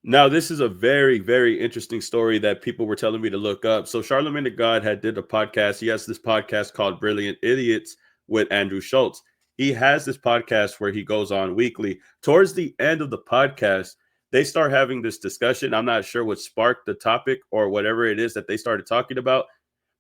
Now, this is a very, very interesting story that people were telling me to look up. So Charlemagne the God had did a podcast. He has this podcast called Brilliant Idiots with Andrew Schultz. He has this podcast where he goes on weekly. Towards the end of the podcast, they start having this discussion. I'm not sure what sparked the topic or whatever it is that they started talking about,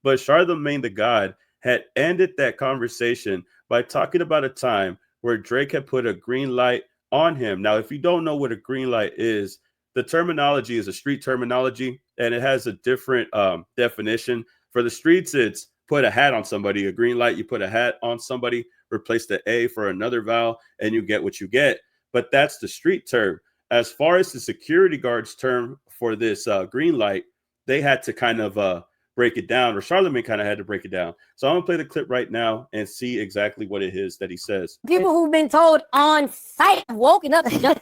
but Charlemagne the God had ended that conversation by talking about a time where Drake had put a green light on him. Now, if you don't know what a green light is, the terminology is a street terminology, and it has a different definition. For the streets, it's put a hat on somebody. A green light, you put a hat on somebody, replace the A for another vowel, and you get what you get. But that's the street term. As far as the security guard's term for this green light, they had to kind of break it down, or Charlemagne kind of had to break it down. So I'm going to play the clip right now and see exactly what it is that he says. People who've been told on site, woken up and jumped.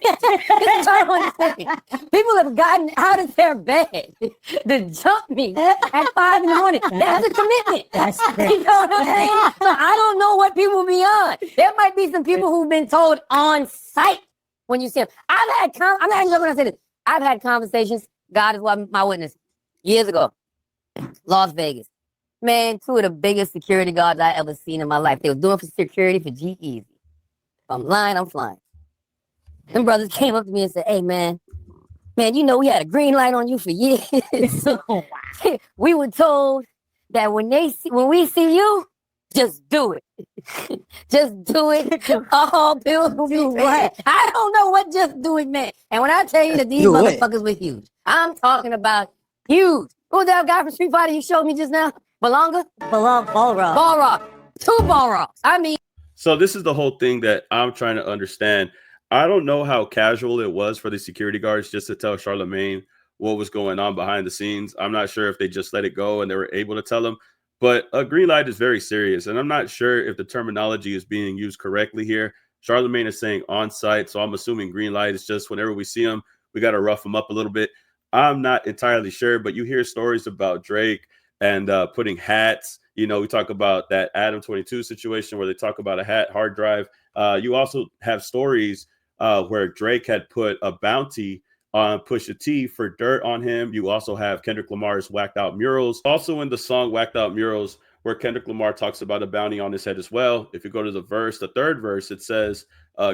People have gotten out of their bed to jump me at 5 in the morning. That's a commitment. That's you know what I'm saying? So I don't know what people be on. There might be some people who've been told on site when you see them. I'm not even joking when I say this. I've had conversations, God is my witness, years ago. Las Vegas. Man, two of the biggest security guards I ever seen in my life. They were doing for security for G-Eazy. If I'm lying, I'm flying. Them brothers came up to me and said, hey, man, you know we had a green light on you for years. We were told that when we see you, just do it. Just do it. All bills will be right. I don't know what just do it meant. And when I tell you that these motherfuckers were huge, I'm talking about huge. Who's that guy from Street Fighter you showed me just now? Balonga? Balrog. 2 Balrogs. I mean. So this is the whole thing that I'm trying to understand. I don't know how casual it was for the security guards just to tell Charlemagne what was going on behind the scenes. I'm not sure if they just let it go and they were able to tell him. But a green light is very serious. And I'm not sure if the terminology is being used correctly here. Charlemagne is saying on site. So I'm assuming green light is just whenever we see him, we got to rough him up a little bit. I'm not entirely sure, but you hear stories about Drake and putting hats. You know, we talk about that Adam 22 situation where they talk about a hat hard drive. You also have stories where Drake had put a bounty on Pusha T for dirt on him. You also have Kendrick Lamar's Whacked Out Murals. Also in the song Whacked Out Murals, where Kendrick Lamar talks about a bounty on his head as well. If you go to the third verse, it says,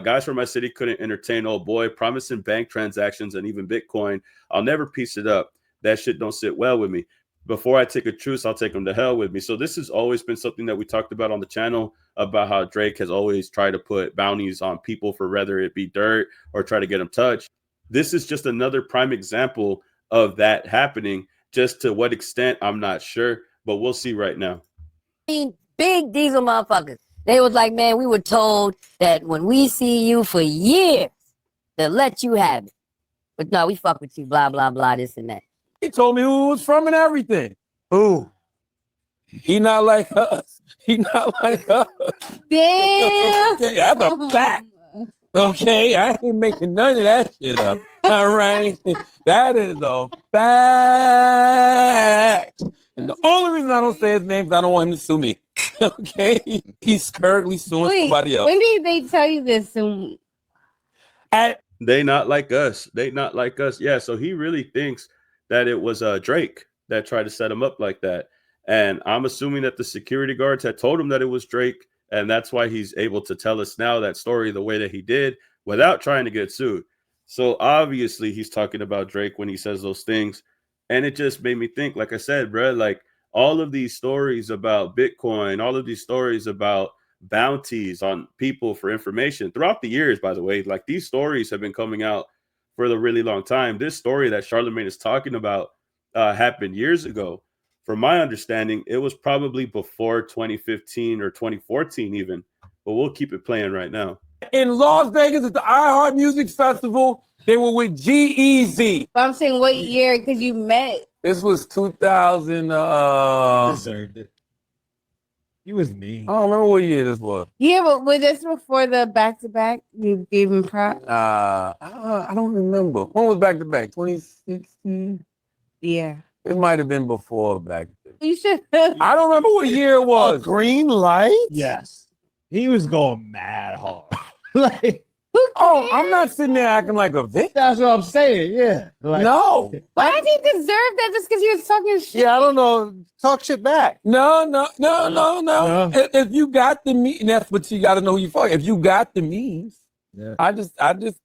guys from my city couldn't entertain old boy, promising bank transactions and even Bitcoin. I'll never piece it up. That shit don't sit well with me. Before I take a truce, I'll take them to hell with me. So this has always been something that we talked about on the channel, about how Drake has always tried to put bounties on people for whether it be dirt or try to get them touched. This is just another prime example of that happening. Just to what extent, I'm not sure, but we'll see right now. Big diesel motherfuckers. They was like, man, we were told that when we see you for years, they'll let you have it. But no, we fuck with you, blah, blah, blah, this and that. He told me who it was from and everything. Who? He not like us. He not like us. Damn. Okay, that's a fact. Okay, I ain't making none of that shit up. All right? That is a fact. And the only reason I don't say his name is I don't want him to sue me. Okay? He's currently suing somebody else. When did they tell you this? They not like us. They not like us. Yeah, so he really thinks that it was Drake that tried to set him up like that. And I'm assuming that the security guards had told him that it was Drake. And that's why he's able to tell us now that story the way that he did without trying to get sued. So obviously he's talking about Drake when he says those things. And it just made me think, like I said, bro, like all of these stories about Bitcoin, all of these stories about bounties on people for information throughout the years, by the way, like these stories have been coming out for a really long time. This story that Charlemagne is talking about happened years ago. From my understanding, it was probably before 2015 or 2014 even, but we'll keep it playing right now. In Las Vegas at the iHeart Music Festival, they were with G-Eazy. I'm saying what year, because you met. This was 2000. Deserved it. You was mean. I don't remember what year this was. Yeah, but was this before the back-to-back? You gave him props? I don't remember. When was back-to-back? 2016? Yeah. It might have been before back then. You should. I don't remember what year it was. Green light? Yes. He was going mad hard. Like, Who Oh, I'm not sitting there acting like a victim. That's what I'm saying. Yeah. Like, No. Why did he deserve that just because he was talking shit? yeah, I don't know. Talk shit back. No. No. If you got the means, that's what you got to know who you fuck. If you got the means, Yeah. I just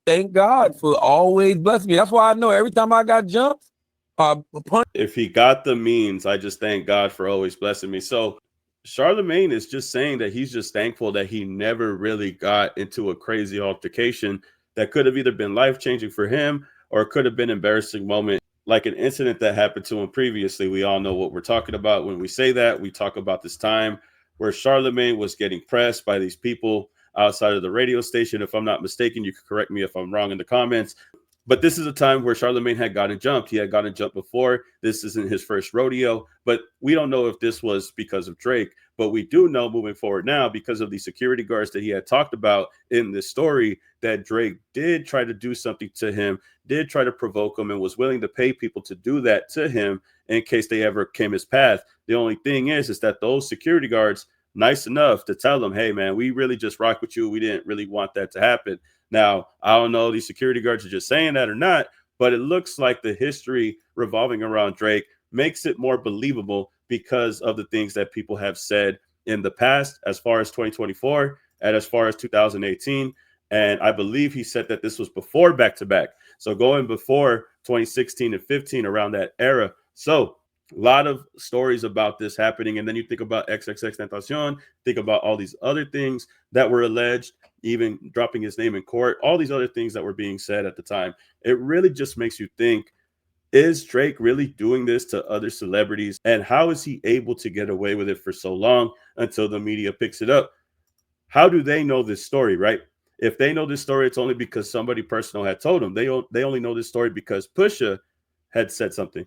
thank God for always blessing me. That's why I know every time I got jumped, If he got the means, I just thank God for always blessing me. So Charlemagne is just saying that he's just thankful that he never really got into a crazy altercation that could have either been life-changing for him or it could have been an embarrassing moment, like an incident that happened to him previously. We all know what we're talking about. When we say that, we talk about this time where Charlemagne was getting pressed by these people outside of the radio station. If I'm not mistaken, you can correct me if I'm wrong in the comments. But this is a time where Charlemagne had gotten jumped. He had gotten jumped before. This isn't his first rodeo, but we don't know if this was because of Drake. But we do know moving forward now, because of the security guards that he had talked about in this story, that Drake did try to do something to him, did try to provoke him, and was willing to pay people to do that to him in case they ever came his path. The only thing is that those security guards, nice enough to tell him, hey, man, we really just rock with you. We didn't really want that to happen. Now, I don't know, these security guards are just saying that or not, but it looks like the history revolving around Drake makes it more believable because of the things that people have said in the past, as far as 2024 and as far as 2018. And I believe he said that this was before back-to-back. So going before 2016 and 15, around that era. So a lot of stories about this happening. And then you think about XXXTentacion, think about all these other things that were alleged, even dropping his name in court, all these other things that were being said at the time. It really just makes you think, is Drake really doing this to other celebrities? And how is he able to get away with it for so long until the media picks it up? How do they know this story, right? If they know this story, it's only because somebody personal had told them. They only know this story because Pusha had said something.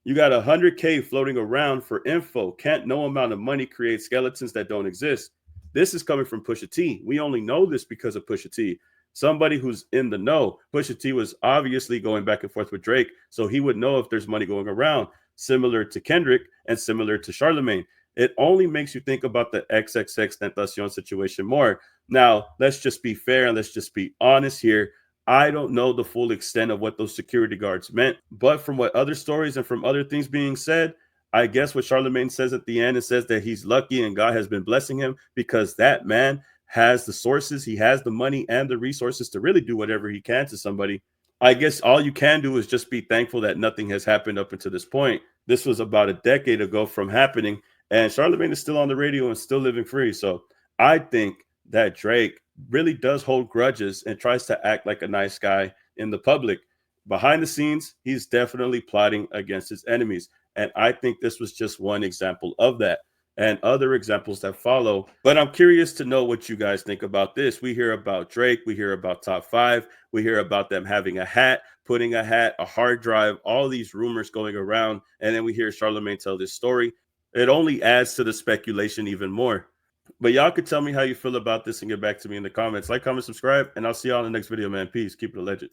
You got 100K floating around for info. Can't no amount of money create skeletons that don't exist. This is coming from Pusha T. We only know this because of Pusha T. Somebody who's in the know. Pusha T was obviously going back and forth with Drake, so he would know if there's money going around, similar to Kendrick and similar to Charlemagne. It only makes you think about the XXXTentacion situation more. Now, let's just be fair and let's just be honest here. I don't know the full extent of what those security guards meant, but from what other stories and from other things being said, I guess what Charlemagne says at the end, it says that he's lucky and God has been blessing him because that man has the sources, he has the money and the resources to really do whatever he can to somebody. I guess all you can do is just be thankful that nothing has happened up until this point. This was about a decade ago from happening, and Charlemagne is still on the radio and still living free. So I think that Drake really does hold grudges and tries to act like a nice guy in the public. Behind the scenes, he's definitely plotting against his enemies. And I think this was just one example of that, and other examples that follow. But I'm curious to know what you guys think about this. We hear about Drake, we hear about Top 5, we hear about them having a hat, putting a hat, a hard drive, all these rumors going around. And then we hear Charlemagne tell this story. It only adds to the speculation even more. But y'all could tell me how you feel about this and get back to me in the comments. Like, comment, subscribe, and I'll see y'all in the next video, man. Peace. Keep it a legend.